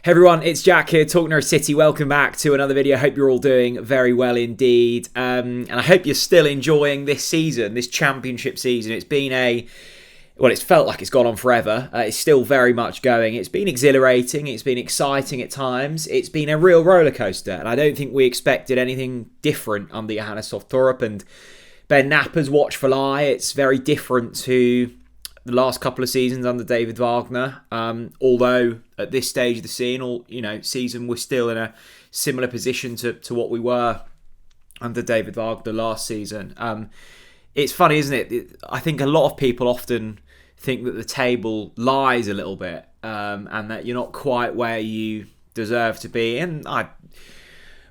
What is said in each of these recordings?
Hey everyone, it's Jack here, TalkNorwichCity. Welcome back to another video. Hope you're all doing very well indeed. And I hope you're still enjoying this season, this championship season. It's been it's felt like it's gone on forever. It's still very much going. It's been exhilarating. It's been exciting at times. It's been a real roller coaster. And I don't think we expected anything different under Johannes Thorup and Ben Napper's watchful eye. It's very different to the last couple of seasons under David Wagner, although at this stage of the season we're still in a similar position to what we were under David Wagner last season. It's funny, isn't it? I think a lot of people often think that the table lies a little bit, and that you're not quite where you deserve to be. And I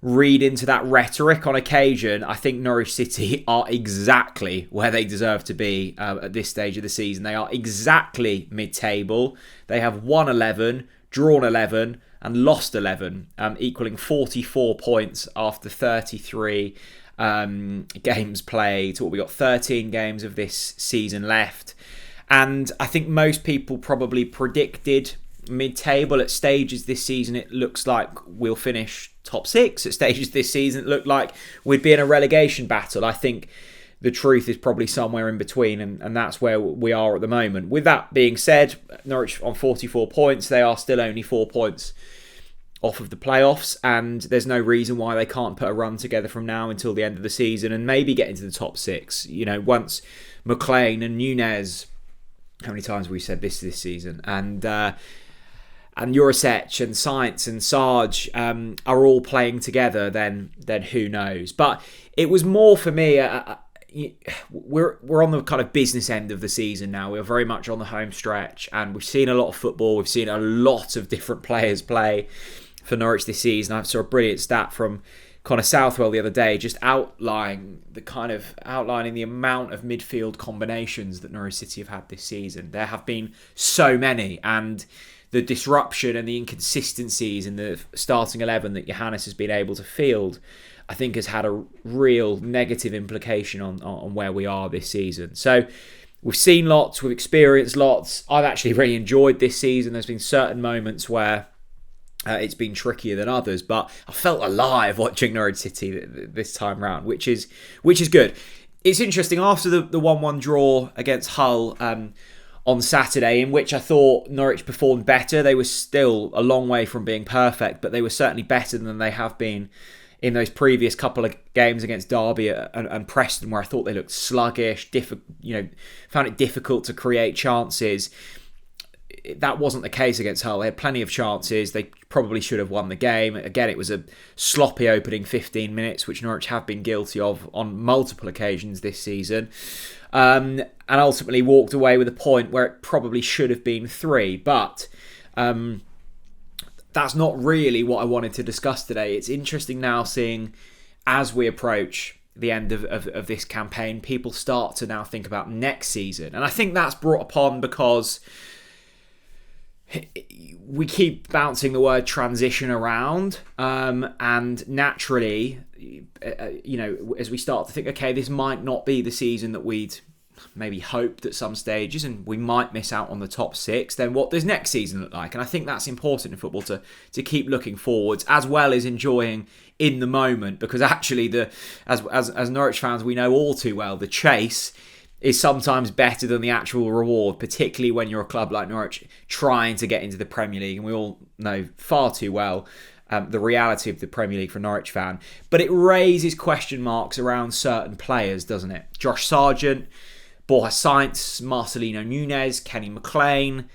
read into that rhetoric on occasion. I think Norwich City are exactly where they deserve to be at this stage of the season. They are exactly mid-table. They have won 11, drawn 11 and lost 11, equaling 44 points after 33 games played. So we got 13 games of this season left. And I think most people probably predicted mid-table. At stages this season, it looks like we'll finish top 6. At stages this season, it looked like we'd be in a relegation battle. I think the truth is probably somewhere in between, and that's where we are at the moment. With that being said, Norwich on 44 points. They are still only 4 points off of the playoffs, and there's no reason why they can't put a run together from now until the end of the season and maybe get into the top 6. You know, once McLean and Nunez, how many times have we said this season, and Jurasek and Sainz and Sarge are all playing together, then who knows? But it was more for me. We're on the kind of business end of the season now. We're very much on the home stretch, and we've seen a lot of football. We've seen a lot of different players play for Norwich this season. I saw a brilliant stat from Connor Southwell the other day, just outlining the amount of midfield combinations that Norwich City have had this season. There have been so many, and the disruption and the inconsistencies in the starting 11 that Johannes has been able to field, I think has had a real negative implication on where we are this season. So we've seen lots, we've experienced lots. I've actually really enjoyed this season. There's been certain moments where it's been trickier than others, but I felt alive watching Norwich City this time round, which is good. It's interesting, after the 1-1 draw against Hull on Saturday, in which I thought Norwich performed better. They were still a long way from being perfect, but they were certainly better than they have been in those previous couple of games against Derby and Preston, where I thought they looked sluggish, found it difficult to create chances. That wasn't the case against Hull. They had plenty of chances. They probably should have won the game. Again, it was a sloppy opening 15 minutes, which Norwich have been guilty of on multiple occasions this season. And ultimately walked away with a point where it probably should have been 3. But that's not really what I wanted to discuss today. It's interesting now seeing, as we approach the end of this campaign, people start to now think about next season. And I think that's brought upon because we keep bouncing the word transition around, and naturally, as we start to think, okay, this might not be the season that we'd maybe hoped at some stages, and we might miss out on the top 6, then what does next season look like? And I think that's important in football, to keep looking forwards as well as enjoying in the moment, because actually, as Norwich fans, we know all too well, the chase is sometimes better than the actual reward, particularly when you're a club like Norwich trying to get into the Premier League. And we all know far too well the reality of the Premier League for a Norwich fan. But it raises question marks around certain players, doesn't it? Josh Sargent, Borja Sainz, Marcelino Nunez, Kenny McLean.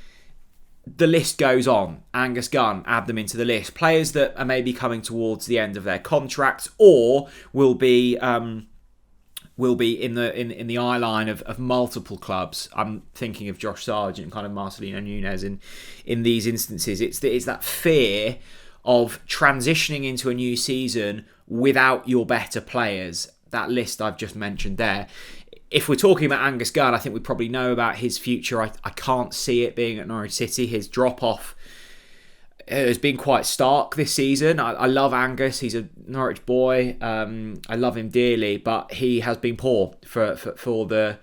The list goes on. Angus Gunn, add them into the list. Players that are maybe coming towards the end of their contracts, or will be in the eye line of multiple clubs. I'm thinking of Josh Sargent and kind of Marcelino Nunez in these instances. It's that fear of transitioning into a new season without your better players. That list I've just mentioned there. If we're talking about Angus Gunn, I think we probably know about his future. I can't see it being at Norwich City. His drop-off has been quite stark this season. I love Angus. He's a Norwich boy. I love him dearly, but he has been poor for the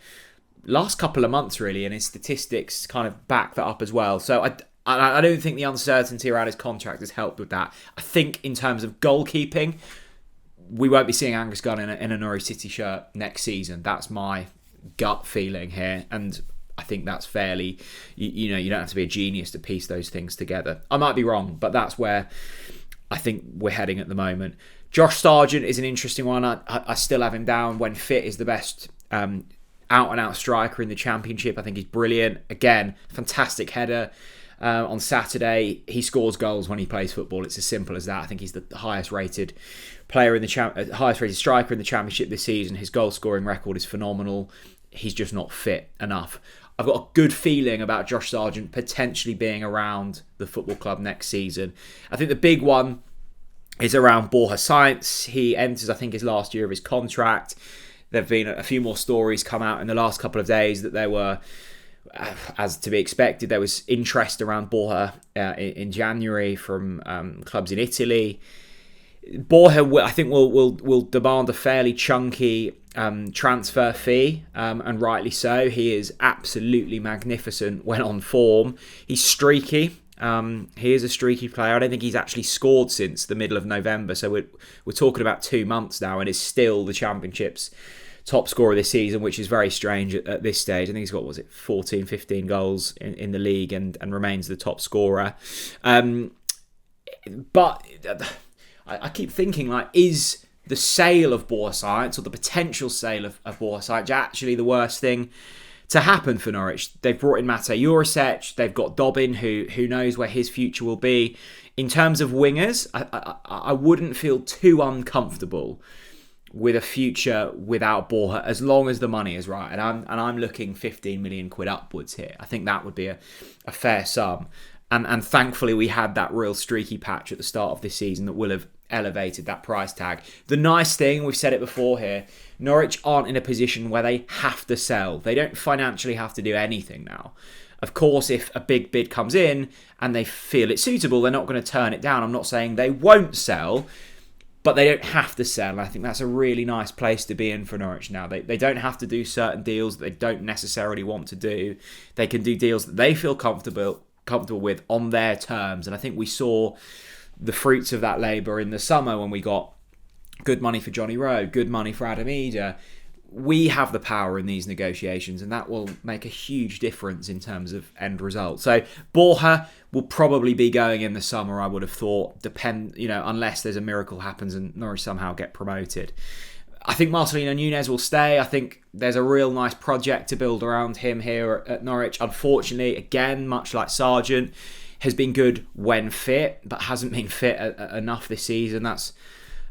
last couple of months, really, and his statistics kind of back that up as well. So I don't think the uncertainty around his contract has helped with that. I think in terms of goalkeeping, we won't be seeing Angus Gunn in a Norwich City shirt next season. That's my gut feeling here, and I think that's fairly, you don't have to be a genius to piece those things together. I might be wrong, but that's where I think we're heading at the moment. Josh Sargent is an interesting one. I still have him down. When fit, is the best out-and-out striker in the Championship. I think he's brilliant. Again, fantastic header on Saturday. He scores goals when he plays football. It's as simple as that. I think he's the highest-rated player in the highest-rated striker in the Championship this season. His goal-scoring record is phenomenal. He's just not fit enough. I've got a good feeling about Josh Sargent potentially being around the football club next season. I think the big one is around Borja Sainz. He enters, I think, his last year of his contract. There have been a few more stories come out in the last couple of days that there were, as to be expected, there was interest around Borja in January from clubs in Italy. Borja, I think, will demand a fairly chunky transfer fee, and rightly so. He is absolutely magnificent when on form. He's streaky. He is a streaky player. I don't think he's actually scored since the middle of November, so we're talking about 2 months now, and is still the Championship's top scorer this season, which is very strange at this stage. I think he's got, 14, 15 goals in the league and remains the top scorer. But I keep thinking, is the sale of Borja Sainz, or the potential sale of Borja Sainz, actually the worst thing to happen for Norwich? They've brought in Matej Jurisic, they've got Dobbin, who knows where his future will be. In terms of wingers, I wouldn't feel too uncomfortable with a future without Borja, as long as the money is right. And I'm looking 15 million quid upwards here. I think that would be a fair sum. And thankfully we had that real streaky patch at the start of this season that will have elevated that price tag. The nice thing, we've said it before here, Norwich aren't in a position where they have to sell. They don't financially have to do anything now. Of course, if a big bid comes in and they feel it's suitable, they're not going to turn it down. I'm not saying they won't sell, but they don't have to sell. And I think that's a really nice place to be in for Norwich now. They don't have to do certain deals that they don't necessarily want to do. They can do deals that they feel comfortable with on their terms. And I think we saw the fruits of that labour in the summer when we got good money for Johnny Rowe, good money for Adam Eder. We have the power in these negotiations, and that will make a huge difference in terms of end result. So Borja will probably be going in the summer, I would have thought, unless there's a miracle happens and Norwich somehow get promoted. I think Marcelino Nunes will stay. I think there's a real nice project to build around him here at Norwich. Unfortunately, again, much like Sargent, has been good when fit, but hasn't been fit enough this season. That's,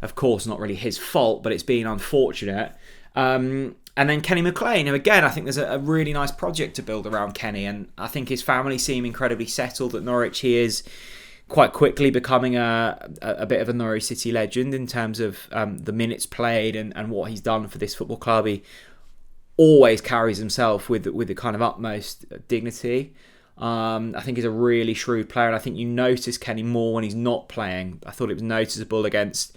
of course, not really his fault, but it's been unfortunate. And then Kenny McLean, who, again, I think there's a really nice project to build around Kenny, and I think his family seem incredibly settled at Norwich. He is quite quickly becoming a bit of a Norwich City legend in terms of the minutes played and what he's done for this football club. He always carries himself with the kind of utmost dignity. I think he's a really shrewd player, and I think you notice Kenny more when he's not playing. I thought it was noticeable against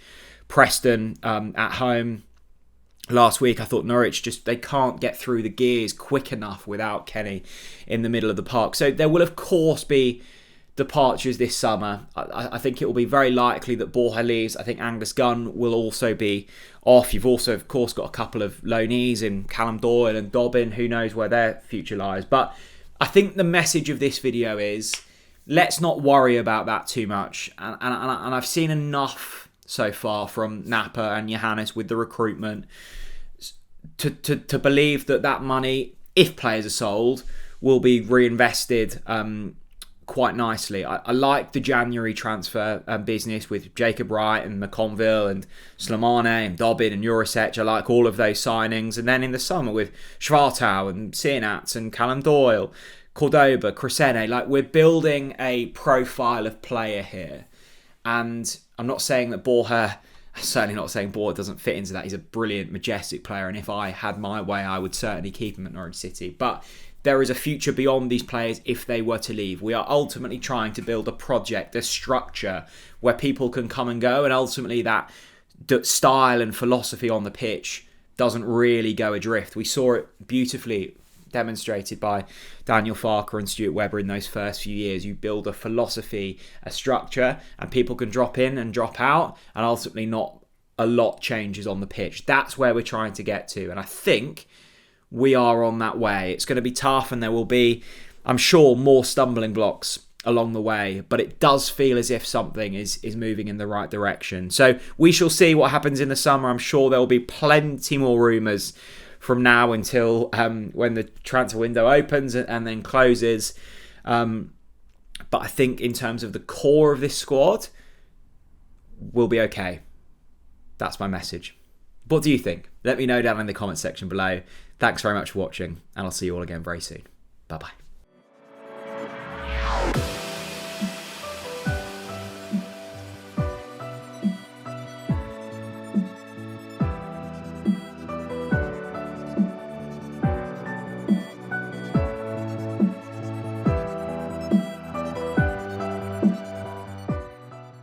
Preston at home last week. I thought Norwich they can't get through the gears quick enough without Kenny in the middle of the park. So there will, of course, be departures this summer. I think it will be very likely that Borja leaves. I think Angus Gunn will also be off. You've also, of course, got a couple of loanees in Callum Doyle and Dobbin. Who knows where their future lies. But I think the message of this video is, let's not worry about that too much. And I've seen enough so far from Napa and Johannes with the recruitment to believe that money, if players are sold, will be reinvested quite nicely. I like the January transfer business with Jacob Wright and McConville and Slimane and Dobbin and Jurisic. I like all of those signings. And then in the summer with Schwartau and Sinats and Callum Doyle, Cordoba, Crescene, we're building a profile of player here. And I'm not saying that Borja, certainly not saying Borja doesn't fit into that. He's a brilliant, majestic player, and if I had my way, I would certainly keep him at Norwich City. But there is a future beyond these players if they were to leave. We are ultimately trying to build a project, a structure where people can come and go, and ultimately that style and philosophy on the pitch doesn't really go adrift. We saw it beautifully demonstrated by Daniel Farker and Stuart Webber in those first few years. You build a philosophy, a structure, and people can drop in and drop out, and ultimately not a lot changes on the pitch. That's where we're trying to get to, and I think we are on that way. It's going to be tough, and there will be, I'm sure, more stumbling blocks along the way, but it does feel as if something is moving in the right direction. So we shall see what happens in the summer. I'm sure there will be plenty more rumours from now until when the transfer window opens and then closes. But I think in terms of the core of this squad, we'll be okay. That's my message. What do you think? Let me know down in the comment section below. Thanks very much for watching, and I'll see you all again very soon. Bye-bye.